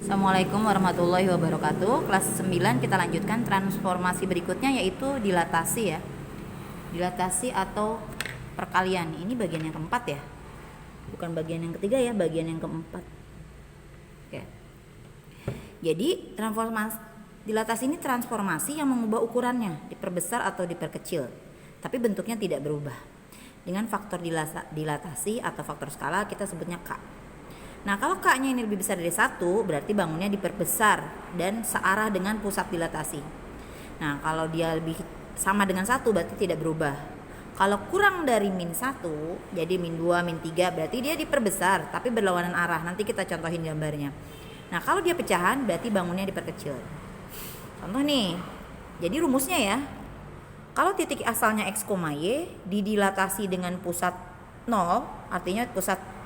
Assalamualaikum warahmatullahi wabarakatuh. Kelas 9 kita lanjutkan transformasi berikutnya, yaitu dilatasi ya. Dilatasi atau perkalian. Ini bagian yang keempat ya. Bukan bagian yang ketiga ya, bagian yang keempat. Oke. Jadi dilatasi ini transformasi yang mengubah ukurannya, diperbesar atau diperkecil, tapi bentuknya tidak berubah. Dengan faktor dilatasi atau faktor skala kita sebutnya K. Nah, kalau K-nya ini lebih besar dari 1, berarti bangunnya diperbesar dan searah dengan pusat dilatasi. Nah, kalau dia lebih sama dengan 1 berarti tidak berubah. Kalau kurang dari min 1, jadi min 2, min 3, berarti dia diperbesar tapi berlawanan arah. Nanti kita contohin gambarnya. Nah, kalau dia pecahan berarti bangunnya diperkecil. Contoh nih. Jadi rumusnya ya. Kalau titik asalnya X, Y didilatasi dengan pusat 0, artinya pusat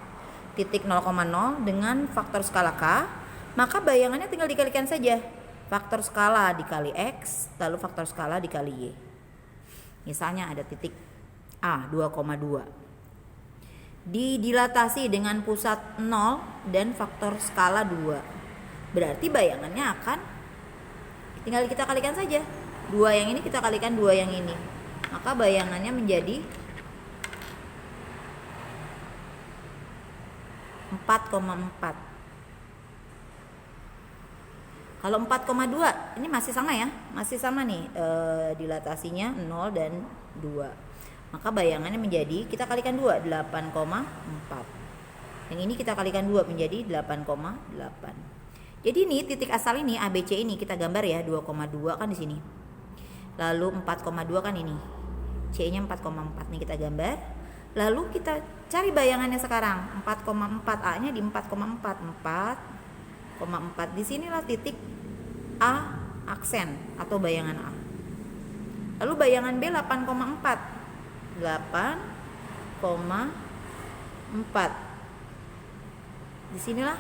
titik 0,0 dengan faktor skala K, maka bayangannya tinggal dikalikan saja. Faktor skala dikali X, lalu faktor skala dikali Y. Misalnya ada titik A 2,2. Didilatasi dengan pusat 0 dan faktor skala 2. Berarti bayangannya akan tinggal kita kalikan saja. 2 yang ini kita kalikan 2 yang ini. Maka bayangannya menjadi 4,4. Kalau 4,2 ini masih sama ya, masih sama nih dilatasinya 0 dan 2. Maka bayangannya menjadi, kita kalikan 2, 8,4. Yang ini kita kalikan 2 menjadi 8,8. Jadi ini titik asal ini ABC ini kita gambar ya, 2,2 kan di sini. Lalu 4,2 kan ini. C-nya 4,4 nih kita gambar. Lalu kita cari bayangannya sekarang. 4,4, A-nya di 4,4. 4,4. Di sinilah titik A aksen atau bayangan A. Lalu bayangan B 8,4. 8,4. Di sinilah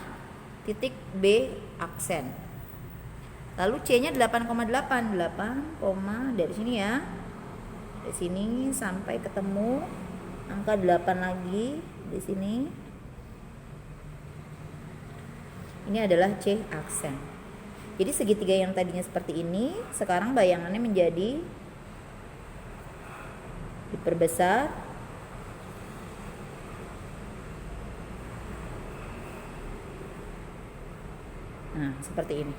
titik B aksen. Lalu C-nya 8,8. 8, dari sini ya. Dari sini sampai ketemu angka 8 lagi di sini. Ini adalah C aksen. Jadi segitiga yang tadinya seperti ini, sekarang bayangannya menjadi diperbesar. Nah, seperti ini.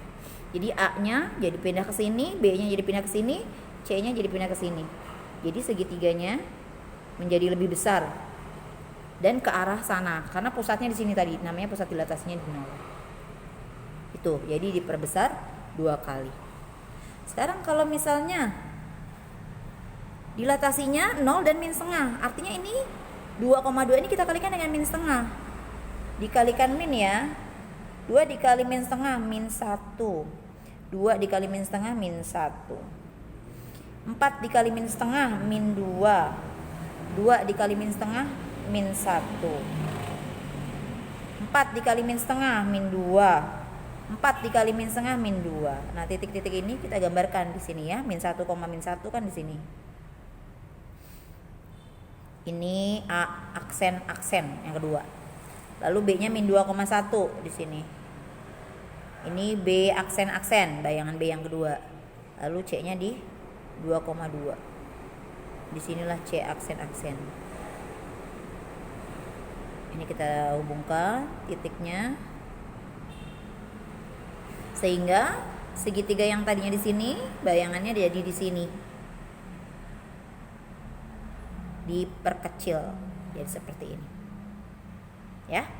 Jadi A-nya jadi pindah ke sini, B-nya jadi pindah ke sini, C-nya jadi pindah ke sini. Jadi segitiganya menjadi lebih besar dan ke arah sana karena pusatnya di sini tadi, namanya pusat dilatasinya di 0. Itu, jadi diperbesar 2 kali. Sekarang kalau misalnya dilatasinya 0 dan min setengah, artinya ini 2,2 ini kita kalikan dengan min setengah. Dikalikan min ya. 2 dikali min setengah min 1. 2 dikali min setengah min 1. 4 dikali min setengah min 2. 2 dikali min setengah min 1. 4 dikali min setengah min 2. 4 dikali min setengah min 2. Nah, titik-titik ini kita gambarkan di sini ya. Min 1, min 1 kan di sini. Ini A aksen yang kedua. Lalu B-nya min 2,1 di sini. Ini B aksen, bayangan B yang kedua. Lalu C-nya di 2,2. Disinilah C aksen. Ini kita hubungkan titiknya sehingga segitiga yang tadinya di sini bayangannya jadi di sini, diperkecil jadi seperti ini ya.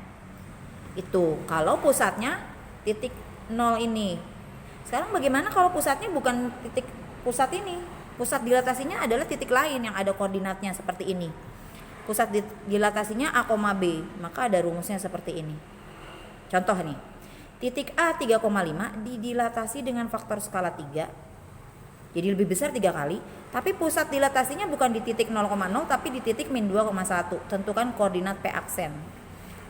Itu kalau pusatnya titik 0 ini. Sekarang bagaimana kalau pusatnya bukan titik pusat ini? Pusat dilatasinya adalah titik lain yang ada koordinatnya seperti ini. Pusat dilatasinya A, B, maka ada rumusnya seperti ini. Contoh nih, titik A 3,5 didilatasi dengan faktor skala 3, jadi lebih besar 3 kali, tapi pusat dilatasinya bukan di titik 0,0 tapi di titik min 2,1. Tentukan koordinat P aksen.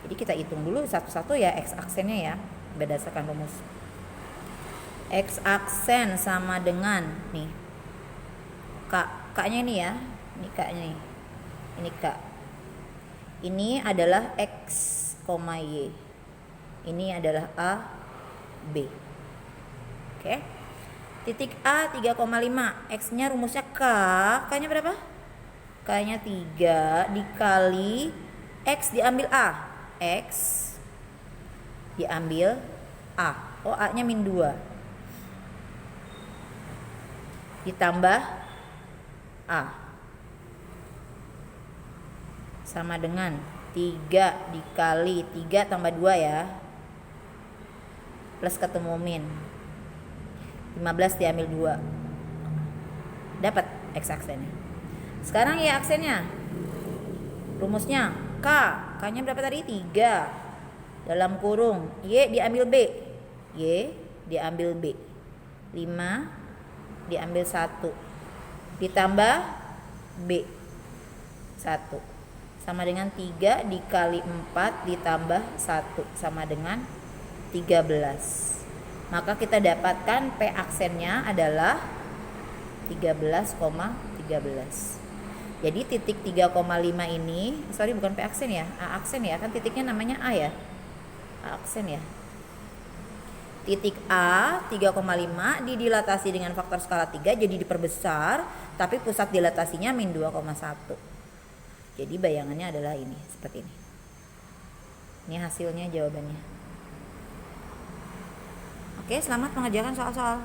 Jadi kita hitung dulu satu-satu ya X aksennya ya, berdasarkan rumus. X aksen sama dengan nih K-nya ini ya. Ini K-nya nih. Ini K. Ini adalah X, Y. Ini adalah A, B. Oke. Titik A 3,5. X-nya rumusnya K. K-nya berapa? K-nya 3 dikali X diambil A. X diambil A. Oh, A-nya min 2. Ditambah A. Sama dengan 3 dikali 3 tambah 2 ya. Plus ketemu min. 15 diambil 2. Dapat X aksennya. Sekarang Y aksennya. Rumusnya K. K-nya berapa tadi? 3. Dalam kurung Y diambil B. Y diambil B. 5 diambil 1. Ditambah B 1. Sama dengan 3 dikali 4 ditambah 1 sama dengan 13. Maka kita dapatkan P aksennya adalah 13,13. Jadi titik 3,5 ini, sorry bukan P aksen ya, A aksen ya, kan titiknya namanya A ya. A aksen ya. Titik A 3,5 didilatasi dengan faktor skala 3 jadi diperbesar, tapi pusat dilatasinya min 2,1. Jadi bayangannya adalah ini, seperti ini. Ini hasilnya jawabannya. Oke, selamat mengerjakan soal-soal.